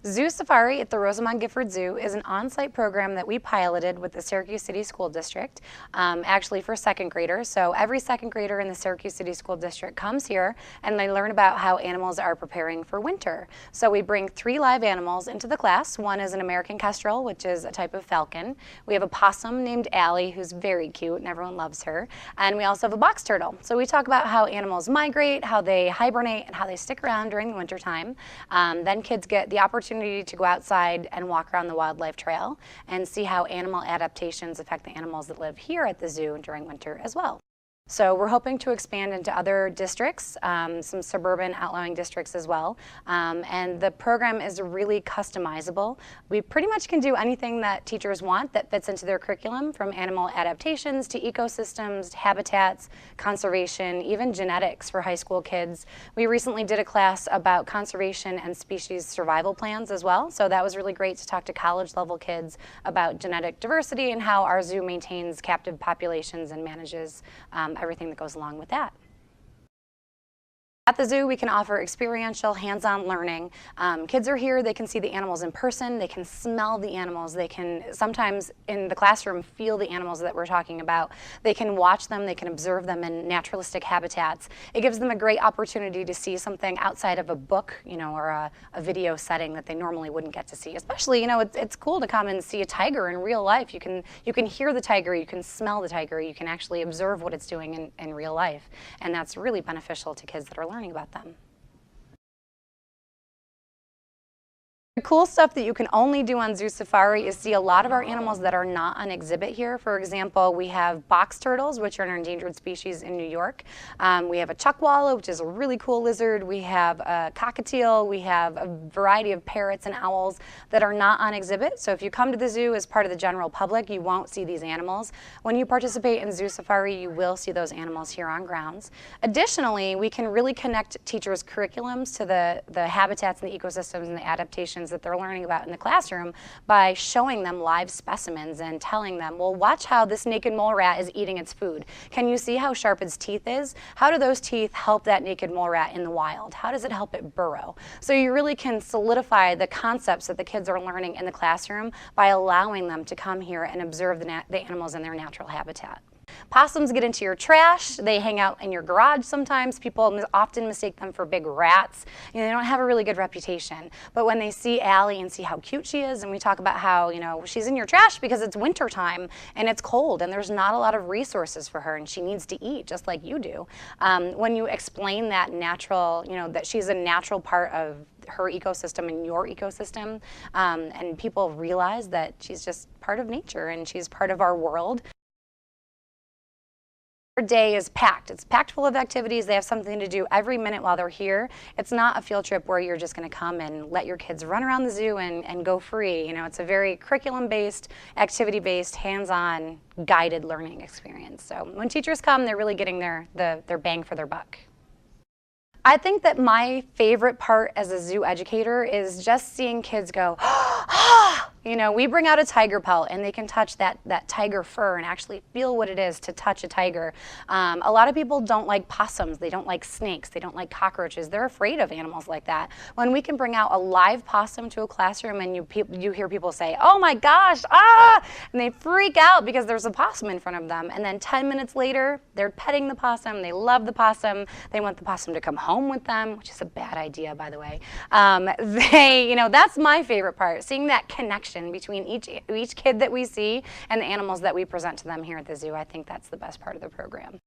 Zoo Safari at the Rosamond Gifford Zoo is an on-site program that we piloted with the Syracuse City School District, actually for second graders. So every second grader in the Syracuse City School District comes here and they learn about how animals are preparing for winter. So we bring 3 live animals into the class. One is an American kestrel, which is a type of falcon. We have a possum named Allie, who's very cute and everyone loves her. And we also have a box turtle. So we talk about how animals migrate, how they hibernate, and how they stick around during the winter time. Then kids get the opportunity to go outside and walk around the wildlife trail and see how animal adaptations affect the animals that live here at the zoo during winter as well. So we're hoping to expand into other districts, some suburban outlying districts as well. And the program is really customizable. We pretty much can do anything that teachers want that fits into their curriculum, from animal adaptations to ecosystems, habitats, conservation, even genetics for high school kids. We recently did a class about conservation and species survival plans as well. So that was really great to talk to college level kids about genetic diversity and how our zoo maintains captive populations and manages everything that goes along with that. At the zoo, we can offer experiential, hands-on learning. Kids are here, they can see the animals in person, they can smell the animals, they can sometimes in the classroom feel the animals that we're talking about. They can watch them, they can observe them in naturalistic habitats. It gives them a great opportunity to see something outside of a book, or a video setting that they normally wouldn't get to see. Especially, it's cool to come and see a tiger in real life. You can hear the tiger, you can smell the tiger, you can actually observe what it's doing in real life. And that's really beneficial to kids that are learning about them. The cool stuff that you can only do on Zoo Safari is see a lot of our animals that are not on exhibit here. For example, we have box turtles, which are an endangered species in New York. We have a chuckwalla, which is a really cool lizard. We have a cockatiel. We have a variety of parrots and owls that are not on exhibit. So if you come to the zoo as part of the general public, you won't see these animals. When you participate in Zoo Safari, you will see those animals here on grounds. Additionally, we can really connect teachers' curriculums to the habitats and the ecosystems and the adaptations that they're learning about in the classroom by showing them live specimens and telling them, well, watch how this naked mole rat is eating its food. Can you see how sharp its teeth is? How do those teeth help that naked mole rat in the wild? How does it help it burrow? So you really can solidify the concepts that the kids are learning in the classroom by allowing them to come here and observe the animals in their natural habitat. Possums get into your trash. They hang out in your garage sometimes. People often mistake them for big rats. They don't have a really good reputation. But when they see Allie and see how cute she is, and we talk about how, she's in your trash because it's winter time and it's cold and there's not a lot of resources for her and she needs to eat just like you do. When you explain that natural, that she's a natural part of her ecosystem and your ecosystem, and people realize that she's just part of nature and she's part of our world. Their day is packed. It's packed full of activities. They have something to do every minute while they're here. It's not a field trip where you're just going to come and let your kids run around the zoo and go free. It's a very curriculum-based, activity-based, hands-on, guided learning experience. So when teachers come, they're really getting their bang for their buck. I think that my favorite part as a zoo educator is just seeing kids go, ah! We bring out a tiger pelt and they can touch that tiger fur and actually feel what it is to touch a tiger. A lot of people don't like possums, they don't like snakes, they don't like cockroaches, they're afraid of animals like that. When we can bring out a live possum to a classroom and you hear people say, oh my gosh, ah! And they freak out because there's a possum in front of them. And then 10 minutes later, they're petting the possum, they love the possum, they want the possum to come home with them, which is a bad idea, by the way. That's my favorite part, seeing that connection between each kid that we see and the animals that we present to them here at the zoo. I think that's the best part of the program.